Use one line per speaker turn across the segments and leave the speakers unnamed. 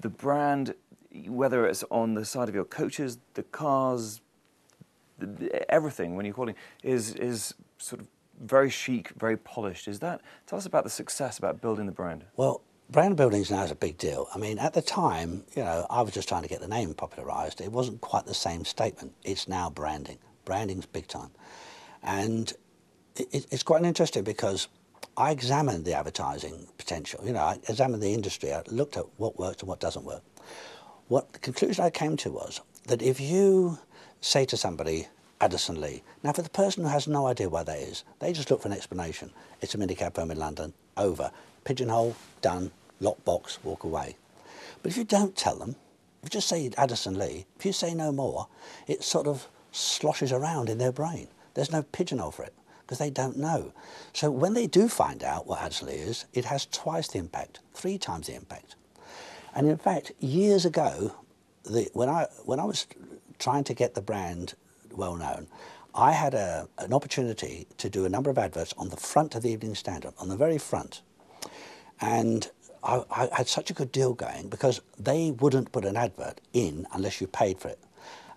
the brand, whether it's on the side of your coaches, the cars, everything, when you're calling, is sort of very chic, very polished. Tell us about the success about building the brand.
Well, brand building now is a big deal. I mean, at the time, I was just trying to get the name popularised. It wasn't quite the same statement. It's now branding. Branding's big time. And it's quite interesting because I examined the advertising potential. I examined the industry. I looked at what works and what doesn't work. What the conclusion I came to was that if you say to somebody, Addison Lee, now for the person who has no idea where that is, they just look for an explanation. It's a minicab firm in London, over. Pigeonhole, done, lockbox, walk away. But if you don't tell them, if you just say Addison Lee, if you say no more, it sort of sloshes around in their brain. There's no pigeonhole for it, because they don't know. So when they do find out what Addison Lee is, it has twice the impact, 3 times the impact. And in fact, years ago, when I was trying to get the brand well known, I had an opportunity to do a number of adverts on the front of the Evening Standard, on the very front. And I had such a good deal going because they wouldn't put an advert in unless you paid for it.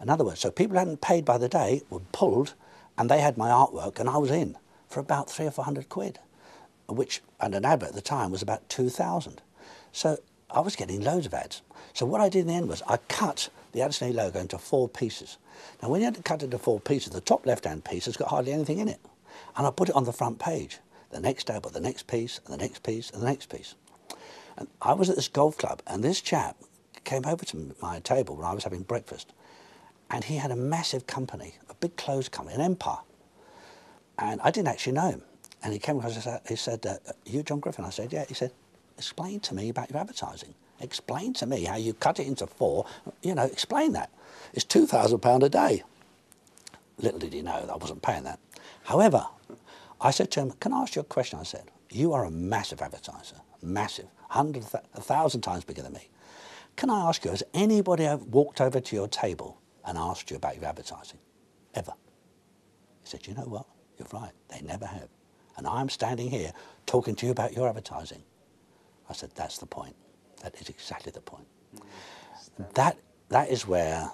In other words, so people who hadn't paid by the day were pulled, and they had my artwork, and I was in for about 300 or 400 quid, and an advert at the time was about 2,000. So I was getting loads of ads. So what I did in the end was I cut the Addison Lee logo into 4 pieces. Now when you had to cut it into 4 pieces, the top left-hand piece has got hardly anything in it. And I put it on the front page. The next day I put the next piece, and the next piece, and the next piece. And I was at this golf club, and this chap came over to my table when I was having breakfast. And he had a massive company, a big clothes company, an empire. And I didn't actually know him. And he came across and he said, you John Griffin? I said, yeah. He said, explain to me about your advertising. Explain to me how you cut it into 4. Explain that. It's £2,000 a day. Little did he know that I wasn't paying that. However, I said to him, can I ask you a question? I said, you are a massive advertiser, massive, 1,000 times bigger than me. Can I ask you, has anybody walked over to your table and asked you about your advertising? Ever? He said, you know what? You're right. They never have. And I'm standing here talking to you about your advertising. I said, that's the point. That is exactly the point. That is where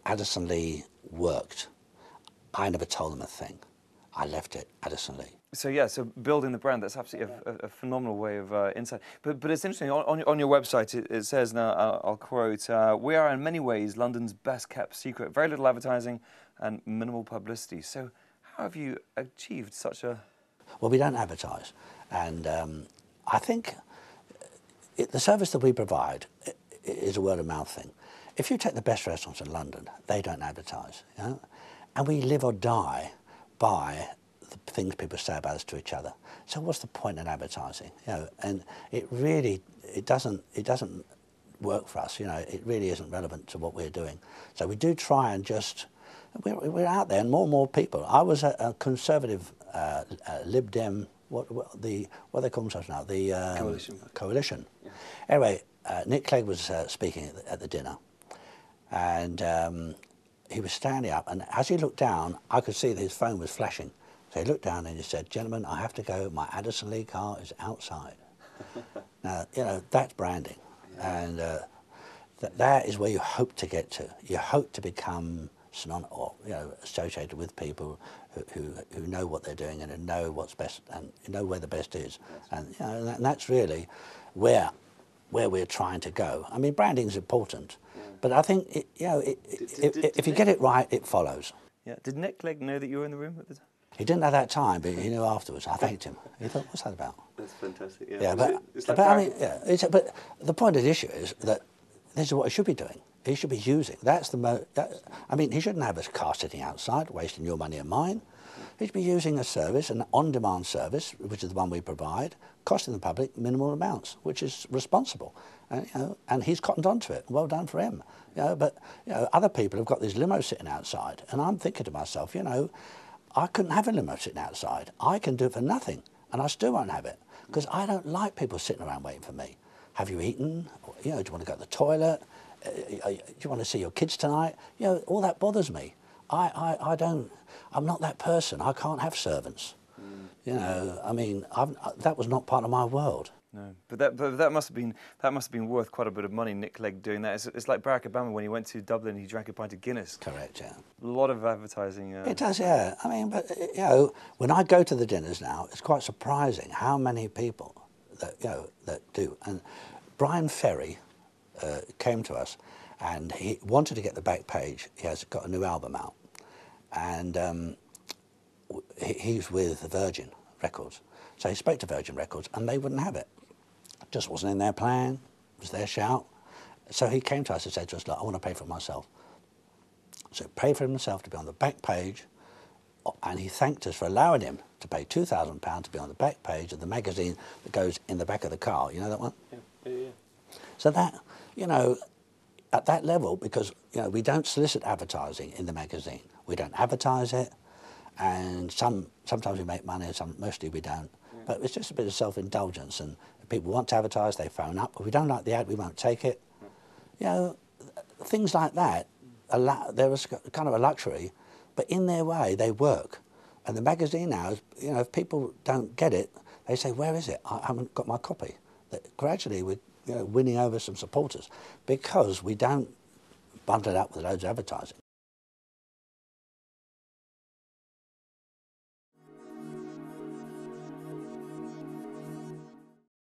Addison Lee worked. I never told them a thing. I left it Addison Lee.
So building the brand, that's absolutely a phenomenal way of insight. But it's interesting, on your website it says, now I'll quote, we are in many ways London's best kept secret, very little advertising and minimal publicity. So how have you achieved such a...
Well, we don't advertise. And I think the service that we provide is a word of mouth thing. If you take the best restaurants in London, they don't advertise. And we live or die by the things people say about us to each other. So what's the point in advertising? And it doesn't work for us. It really isn't relevant to what we're doing. So we do try and we're out there, and more people. I was a conservative Lib Dem, what they call themselves now, the Coalition. Yeah. Anyway, Nick Clegg was speaking at the dinner, and he was standing up, and as he looked down, I could see that his phone was flashing. So he looked down and he said, gentlemen, I have to go, my Addison Lee car is outside. Now, that's branding. Yeah. And that is where you hope to get to. You hope to become associated with people who know what they're doing and who know what's best and know where the best is. Yes. And that's really where we're trying to go. I mean, branding is important, yeah. But I think if you get it right, it follows.
Yeah. Did Nick Clegg know that you were in the room at the time?
He didn't at that time, but he knew afterwards. I thanked him. He thought, "What's that about?"
That's fantastic. Yeah.
Yeah, but the point of the issue is that this is what he should be doing. He should be using. He shouldn't have a car sitting outside, wasting your money and mine. He should be using a service, an on-demand service, which is the one we provide, costing the public minimal amounts, which is responsible. And he's cottoned onto it. Well done for him. But other people have got these limos sitting outside, and I'm thinking to myself, I couldn't have a limo sitting outside. I can do it for nothing, and I still won't have it, because I don't like people sitting around waiting for me. Have you eaten? Do you want to go to the toilet? Do you want to see your kids tonight? All that bothers me. I'm not that person. I can't have servants. That was not part of my world.
No, but that must have been worth quite a bit of money. Nick Clegg doing that. It's like Barack Obama when he went to Dublin, he drank a pint of Guinness.
Correct, yeah.
A lot of advertising.
It does, yeah. I mean, but you know, when I go to the dinners now, it's quite surprising how many people that do. And Brian Ferry came to us, and he wanted to get the back page. He has got a new album out, and he's with Virgin Records. So he spoke to Virgin Records, and they wouldn't have it. Just wasn't in their plan. It was their shout. So he came to us and said to us, "Look, I want to pay for it myself." So he paid for himself to be on the back page, and he thanked us for allowing him to pay £2,000 to be on the back page of the magazine that goes in the back of the car. You know that one?
Yeah.
So that, you know, at that level, because, you know, we don't solicit advertising in the magazine. We don't advertise it, and sometimes we make money, mostly we don't. Yeah. But it's just a bit of self-indulgence, and if people want to advertise, they phone up. If we don't like the ad, we won't take it. Yeah. You know, things like that, there was kind of a luxury, but in their way, they work. And the magazine now, you know, if people don't get it, they say, "Where is it? I haven't got my copy." That gradually we're, you know, winning over some supporters because we don't bundle it up with loads of advertising.